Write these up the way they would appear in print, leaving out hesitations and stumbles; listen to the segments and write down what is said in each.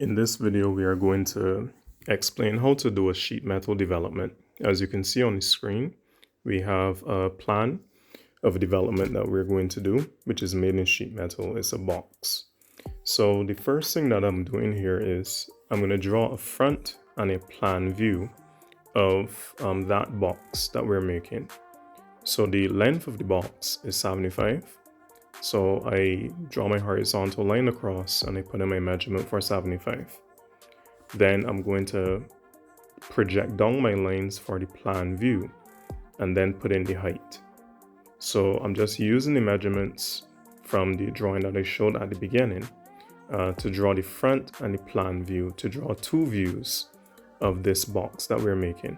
In this video, we are going to explain how to do a sheet metal development. As you can see on the screen, we have a plan of development that we're going to do, which is made in sheet metal. It's a box. So the first thing that I'm doing here is I'm going to draw a front and a plan view of that box that we're making. So the length of the box is 75. So I draw my horizontal line across and I put in my measurement for 75. Then I'm going to project down my lines for the plan view and then put in the height. So I'm just using the measurements from the drawing that I showed at the beginning to draw the front and the plan view, to draw two views of this box that we're making.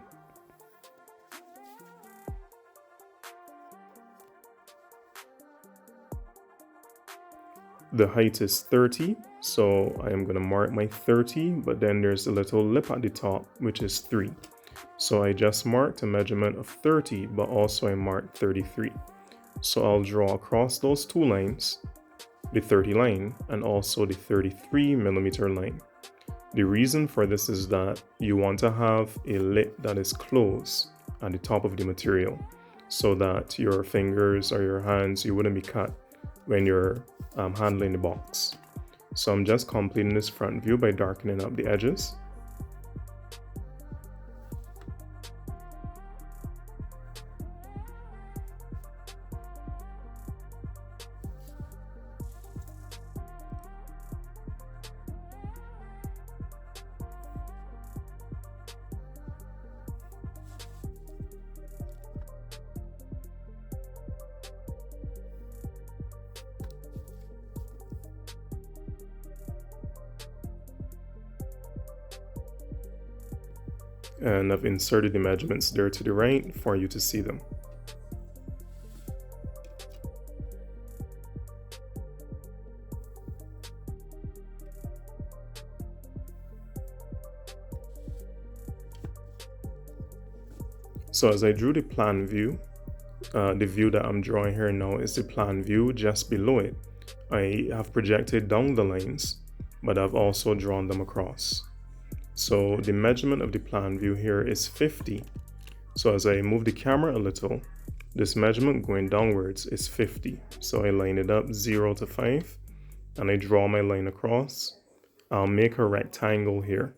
The height is 30, so I am going to mark my 30, but then there's a little lip at the top, which is 3. So I just marked a measurement of 30, but also I marked 33. So I'll draw across those two lines, the 30 line and also the 33 millimeter line. The reason for this is that you want to have a lip that is closed at the top of the material so that your fingers or your hands, you wouldn't be cut when you're handling the box. So I'm just completing this front view by darkening up the edges. And I've inserted the measurements there to the right for you to see them. So as I drew the plan view, the view that I'm drawing here now is the plan view. Just below it, I have projected down the lines, but I've also drawn them across. So the measurement of the plan view here is 50. So as I move the camera a little, this measurement going downwards is 50. So I line it up 0 to 5 and I draw my line across. I'll make a rectangle here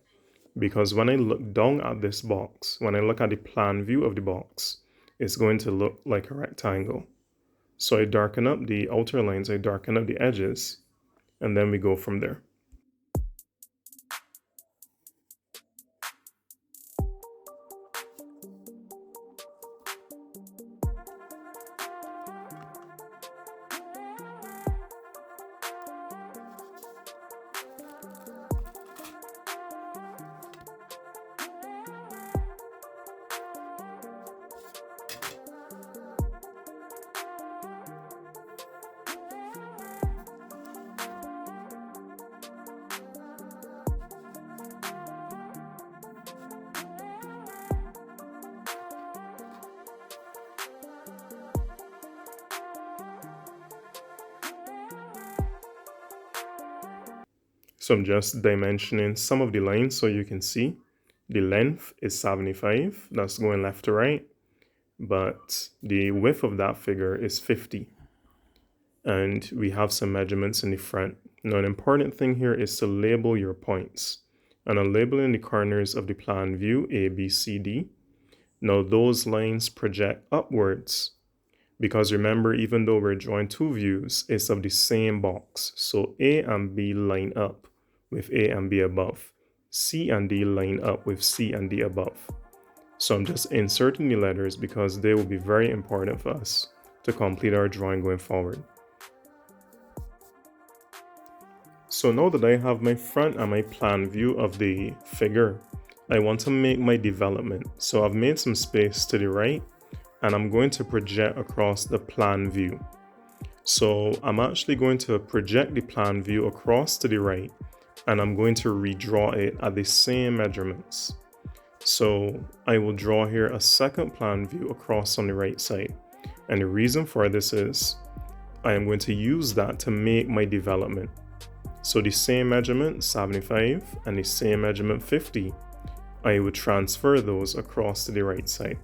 because when I look down at this box, when I look at the plan view of the box, it's going to look like a rectangle. So I darken up the outer lines, I darken up the edges, and then we go from there. So I'm just dimensioning some of the lines so you can see the length is 75, that's going left to right, but the width of that figure is 50. And we have some measurements in the front. Now an important thing here is to label your points. And I'm labeling the corners of the plan view A, B, C, D. Now those lines project upwards because remember, even though we're drawing two views, it's of the same box. So A and B line up with A and B above. C and D line up with C and D above. So I'm just inserting the letters because they will be very important for us to complete our drawing going forward. So now that I have my front and my plan view of the figure, I want to make my development. So I've made some space to the right and I'm going to project across the plan view. So I'm actually going to project the plan view across to the right and I'm going to redraw it at the same measurements. So I will draw here a second plan view across on the right side. And the reason for this is I am going to use that to make my development. So the same measurement 75 and the same measurement 50, I would transfer those across to the right side.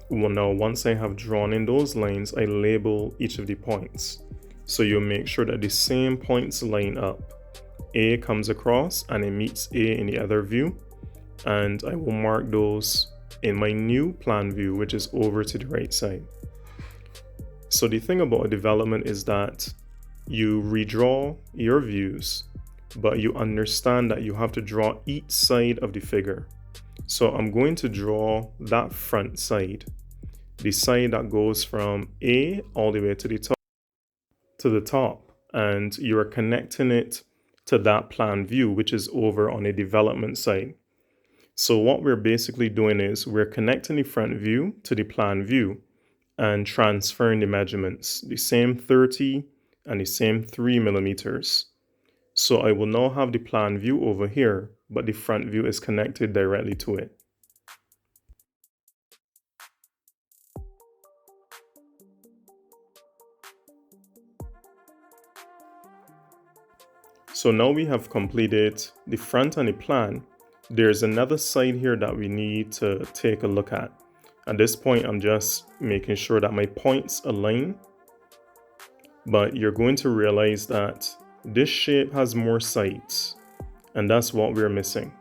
Well, now once I have drawn in those lines, I label each of the points. So you make sure that the same points line up. A comes across and it meets A in the other view, and I will mark those in my new plan view, which is over to the right side. So the thing about a development is that you redraw your views, but you understand that you have to draw each side of the figure. So I'm going to draw that front side, the side that goes from A all the way to the top, and you're connecting it to that plan view, which is over on a development side. So what we're basically doing is we're connecting the front view to the plan view and transferring the measurements, the same 30 and the same 3 millimeters. So I will now have the plan view over here, but the front view is connected directly to it. So now we have completed the front and the plan. There's another side here that we need to take a look at. At this point, I'm just making sure that my points align. But you're going to realize that this shape has more sides, and that's what we're missing.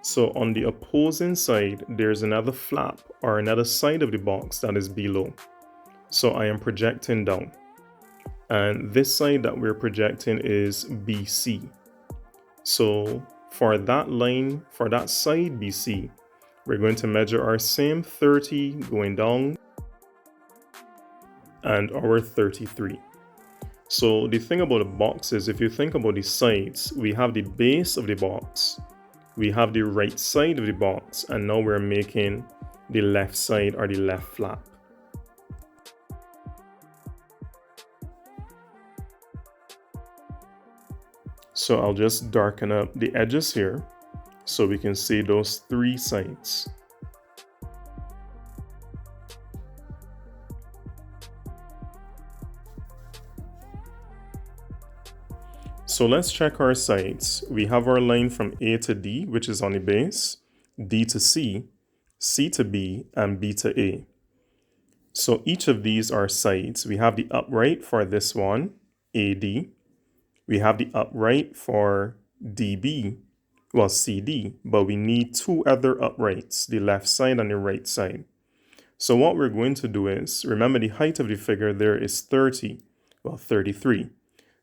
So on the opposing side, there's another flap or another side of the box that is below. So I am projecting down. And this side that we're projecting is BC. So for that line, for that side BC, we're going to measure our same 30 going down and our 33. So the thing about the box is, if you think about the sides, we have the base of the box, we have the right side of the box, and now we're making the left side or the left flap. So I'll just darken up the edges here so we can see those 3 sides. So let's check our sides. We have our line from A to D, which is on the base, D to C, C to B, and B to A. So each of these are sides. We have the upright for this one, AD. We have the upright for DB, well, CD, but we need 2 other uprights, the left side and the right side. So what we're going to do is, remember the height of the figure there is 30, well, 33.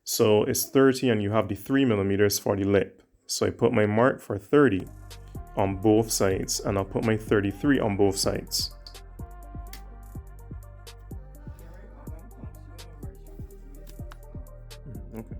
So it's 30 and you have the 3 millimeters for the lip. So I put my mark for 30 on both sides, and I'll put my 33 on both sides. Okay.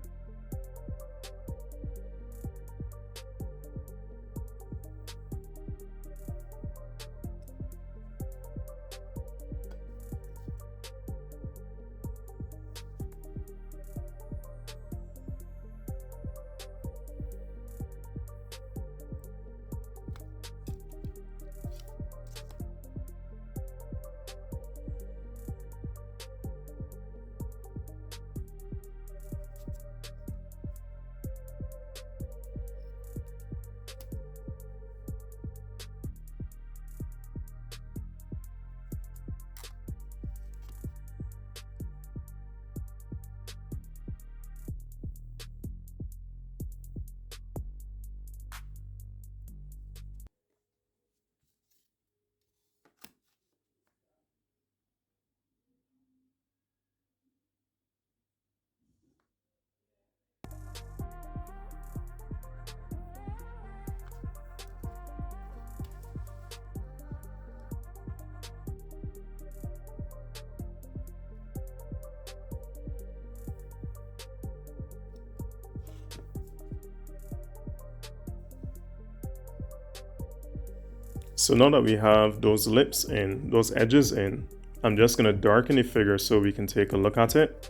So now that we have those lips in, those edges in, I'm just going to darken the figure so we can take a look at it.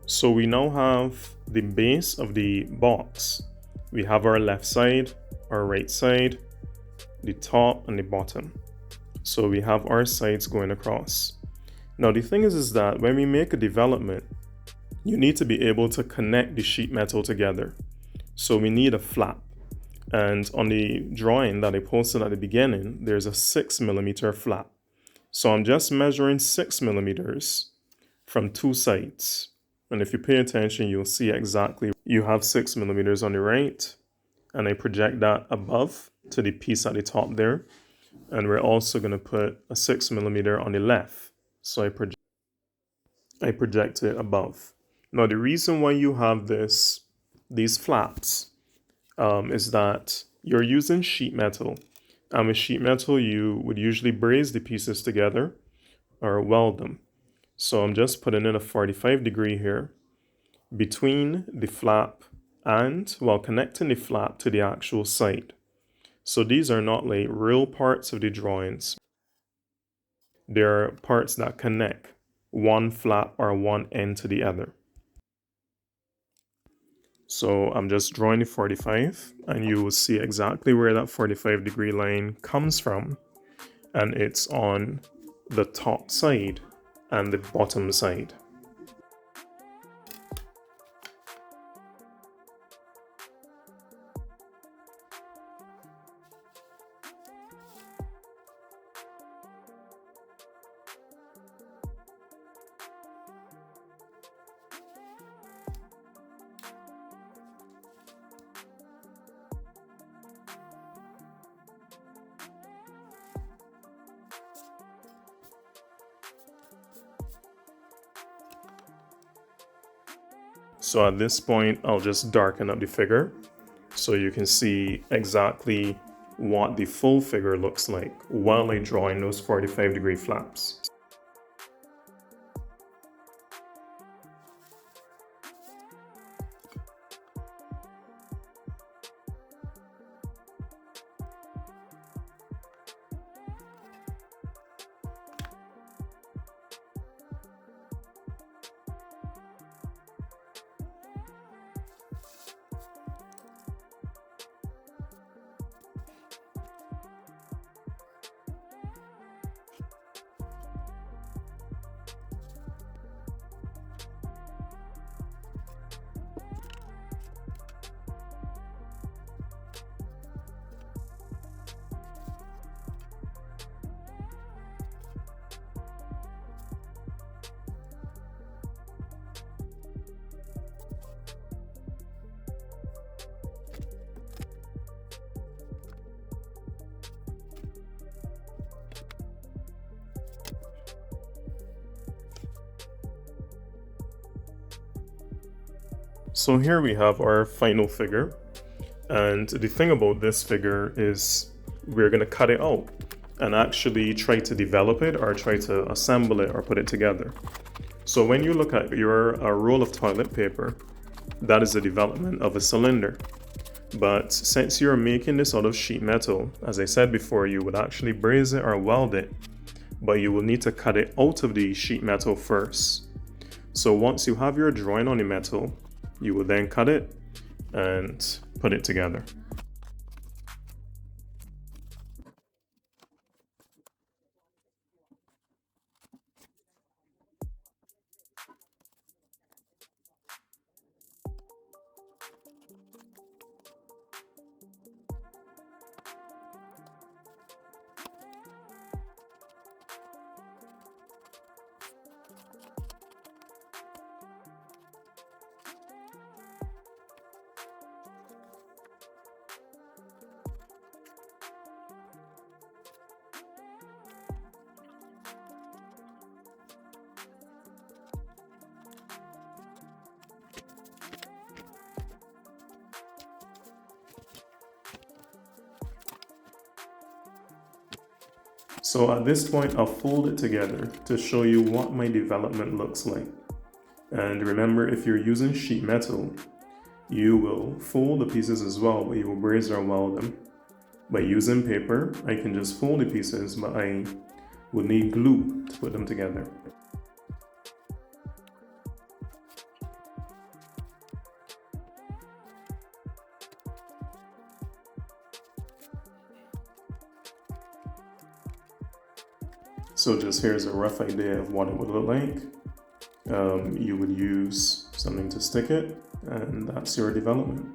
So we now have the base of the box. We have our left side, our right side, the top and the bottom. So we have our sides going across. Now the thing is that when we make a development, you need to be able to connect the sheet metal together. So we need a flap. And on the drawing that I posted at the beginning, there's a 6mm flap. So I'm just measuring 6mm from two sides. And if you pay attention, you'll see exactly you have 6mm on the right, and I project that above to the piece at the top there. And we're also going to put a 6mm on the left. So I project it above. Now the reason why you have these flaps is that you're using sheet metal. And with sheet metal, you would usually braze the pieces together or weld them. So I'm just putting in a 45 degree here between the flap and while connecting the flap to the actual side. So these are not like real parts of the drawings. They're parts that connect one flap or one end to the other. So I'm just drawing the 45 and you will see exactly where that 45 degree line comes from. And it's on the top side and the bottom side. So at this point, I'll just darken up the figure so you can see exactly what the full figure looks like while I draw in those 45 degree flaps. So here we have our final figure, and the thing about this figure is we're going to cut it out and actually try to develop it or try to assemble it or put it together. So when you look at your roll of toilet paper, that is the development of a cylinder. But since you're making this out of sheet metal, as I said before, you would actually braze it or weld it, but you will need to cut it out of the sheet metal first. So once you have your drawing on the metal, you will then cut it and put it together. So at this point, I'll fold it together to show you what my development looks like. And remember, if you're using sheet metal, you will fold the pieces as well, but you will braze or weld them. By using paper, I can just fold the pieces, but I will need glue to put them together. So just here's a rough idea of what it would look like. You would use something to stick it, and that's your development.